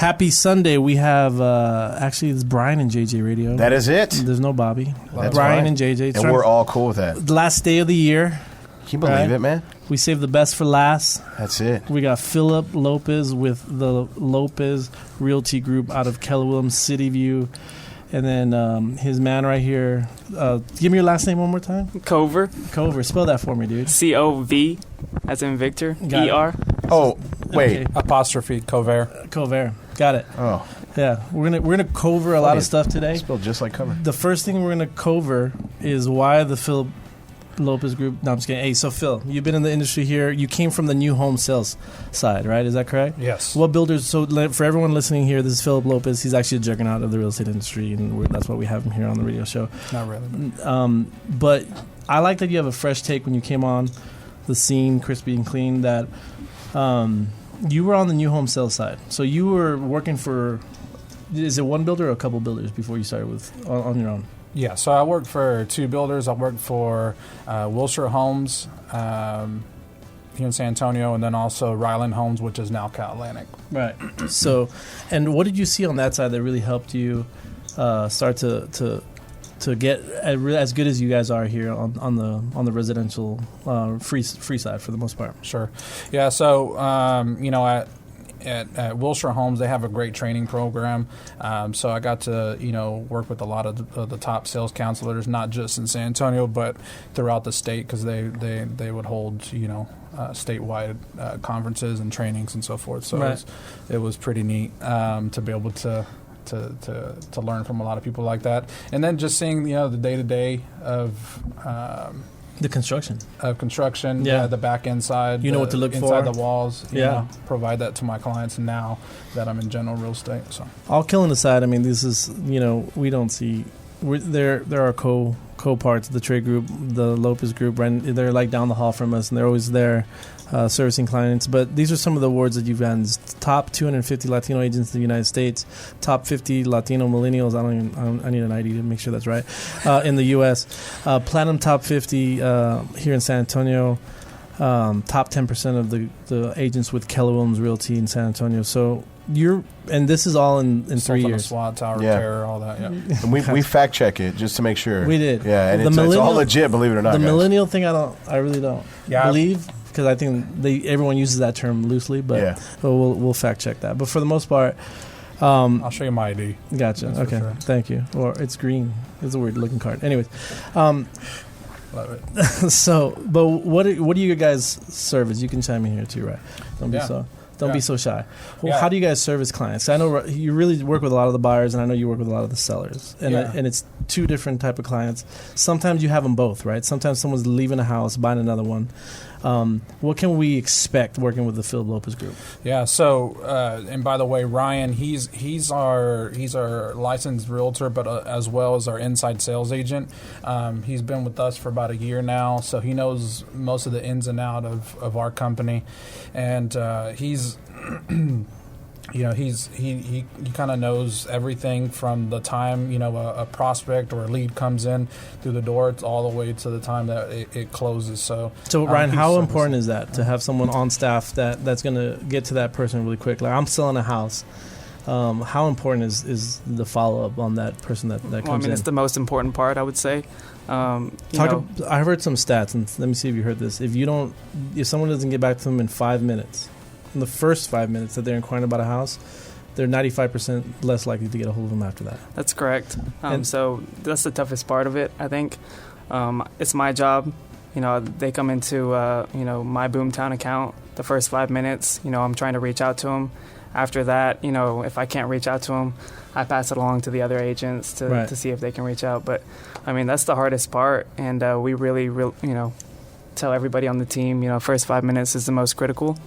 Happy Sunday. We have, actually, it's Brian and JJ Radio. That is it. There's no Bobby. That's Brian right. and JJ. And we're all cool with that. The last day of the year. Can you believe it, man? We saved the best for last. That's it. We got Phillip Lopez with the Lopez Realty Group out of Keller, City View. And then his man right here. Give me your last name one more time. Cover. Spell that for me, dude. C-O-V, as in Victor. Got E-R. Oh, wait. Okay. Apostrophe, Cover. Got it. Oh. Yeah, we're gonna cover a lot of stuff today. Spelled just like cover. The first thing we're gonna cover is why the Phillip Lopez Group. No, I'm just kidding. Hey, so Phil, you've been in the industry here. You came from the new home sales side, right? Is that correct? Yes. What builders? So for everyone listening here, this is Phillip Lopez. He's actually a juggernaut of the real estate industry, and that's why we have him here on the radio show. Not really. But I like that you have a fresh take when you came on the scene, crispy and clean. That you were on the new home sales side. So you were working for. Is it one builder or a couple builders before you started with on your own? Yeah, so I worked for two builders. I worked for Wilshire Homes here in San Antonio, and then also Ryland Homes, which is now Cal Atlantic. Right. So, and what did you see on that side that really helped you start to get as good as you guys are here on the residential free side for the most part? Sure. Yeah. So At Wilshire Homes, they have a great training program. So I got to, work with a lot of the top sales counselors, not just in San Antonio, but throughout the state, because they would hold, statewide conferences and trainings and so forth. So right. it was pretty neat to be able to learn from a lot of people like that. And then just seeing, the day-to-day of the construction. Yeah, the back end side. You know what to look inside for. the walls. Provide that to my clients now that I'm in general real estate. So, all killing aside, I mean, this is we don't see. There are co-parts of the Trey Group, the Lopez Group. Right, they're like down the hall from us, and they're always there servicing clients. But these are some of the awards that you've gotten: top 250 Latino agents in the United States, top 50 Latino millennials. I need an ID to make sure that's right. In the U.S., platinum top 50 here in San Antonio. Top 10% of the agents with Keller Williams Realty in San Antonio. So and this is all in 3 years. SWAT, tower repair, all that. Yeah. And we fact check it just to make sure. We did. Yeah, and it's all legit. Believe it or not. The guys. millennial thing, I really don't believe, because I think everyone uses that term loosely. But we'll fact check that. But for the most part. I'll show you my ID. Gotcha. That's okay. Sure. Thank you. Or it's green. It's a weird looking card. Anyways. Love it. So, but what do you guys service? You can chime in here too, right? Don't be so shy. Well, how do you guys service clients? I know you really work with a lot of the buyers, and I know you work with a lot of the sellers, and it's two different type of clients. Sometimes you have them both, right? Sometimes someone's leaving a house, buying another one. What can we expect working with the Phillip Lopez Group? Yeah. So, and by the way, Ryan, he's our licensed realtor, but as well as our inside sales agent. He's been with us for about a year now, so he knows most of the ins and out of our company, and he's. He kind of knows everything from the time a prospect or a lead comes in through the door all the way to the time that it closes. So Ryan, how important is that to have someone on staff that's going to get to that person really quick? Like, I'm selling a house. How important is the follow up on that person that comes in? It's the most important part, I would say. I heard some stats, and let me see if you heard this. If someone doesn't get back to them in 5 minutes. In the first 5 minutes that they're inquiring about a house, they're 95% less likely to get a hold of them after that. That's correct. So that's the toughest part of it, I think. It's my job. They come into, my Boomtown account the first 5 minutes. I'm trying to reach out to them. After that, if I can't reach out to them, I pass it along to the other agents to see if they can reach out. But, that's the hardest part. And we really, tell everybody on the team, first 5 minutes is the most critical.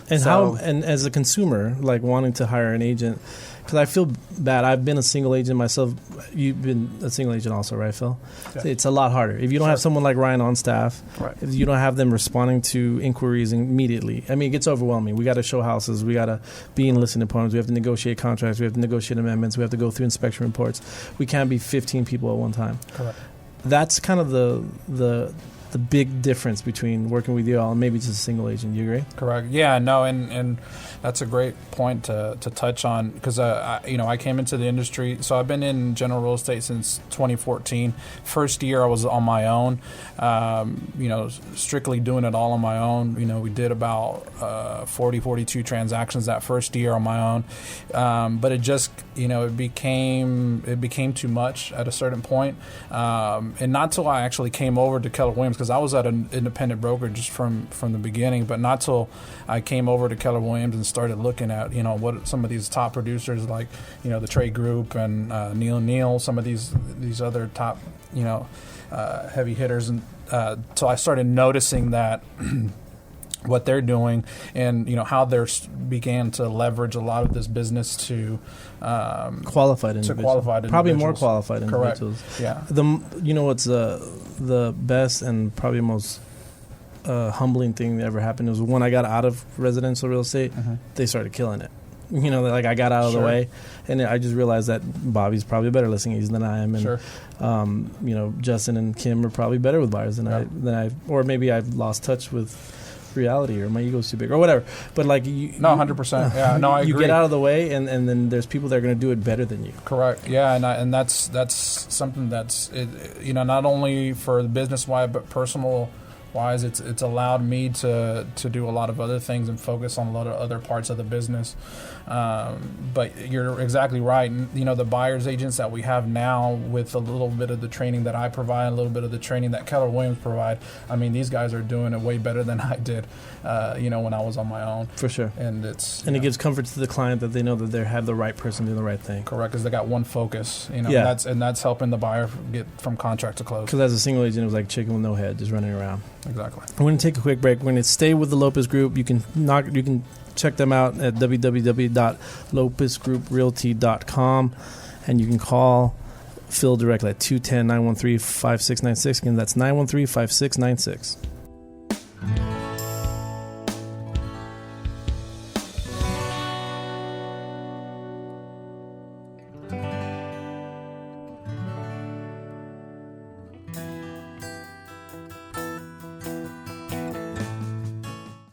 And and as a consumer, like wanting to hire an agent, because I feel bad. I've been a single agent myself. You've been a single agent also, right, Phil? Yeah. It's a lot harder. If you don't have someone like Ryan on staff, if you don't have them responding to inquiries immediately, it gets overwhelming. We got to show houses. We got to be in listing appointments. We have to negotiate contracts. We have to negotiate amendments. We have to go through inspection reports. We can't be 15 people at one time. Correct. That's kind of the the big difference between working with you all and maybe just a single agent. Do you agree? Correct. Yeah, no, and that's a great point to touch on because I came into the industry. So I've been in general real estate since 2014. First year I was on my own, strictly doing it all on my own. We did about 42 transactions that first year on my own, but it just it became too much at a certain point, and not till I actually came over to Keller Williams, because I was at an independent broker just from the beginning, but not till I came over to Keller Williams and started looking at what some of these top producers like the Trey Group and Neil, some of these other top heavy hitters, and so I started noticing that what they're doing and how they began to leverage a lot of this business to qualified individuals. Probably more qualified individuals. Correct. Yeah. What's the best and probably most humbling thing that ever happened was when I got out of residential real estate. They started killing it. I got out of the way, and I just realized that Bobby's probably a better listing agent than I am, and Justin and Kim are probably better with buyers than I, or maybe I've lost touch with reality, or my ego's too big, or whatever. But 100%. Yeah, no, I agree. You get out of the way, and then there's people that are going to do it better than you. Correct. Yeah, and that's something that's not only for the business wise, but personal wise, it's allowed me to do a lot of other things and focus on a lot of other parts of the business. But you're exactly right. And, the buyer's agents that we have now, with a little bit of the training that I provide, a little bit of the training that Keller Williams provide, these guys are doing it way better than I did, when I was on my own. For sure. And it gives comfort to the client that they know that they have the right person doing the right thing. Correct, because they got one focus. And that's helping the buyer get from contract to close. Because as a single agent, it was like chicken with no head, just running around. Exactly. We're going to take a quick break. We're going to stay with the Lopez Group. You can check them out at www.lopezgrouprealty.com, and you can call Phil directly at 210-913-5696. Again, that's 913-5696.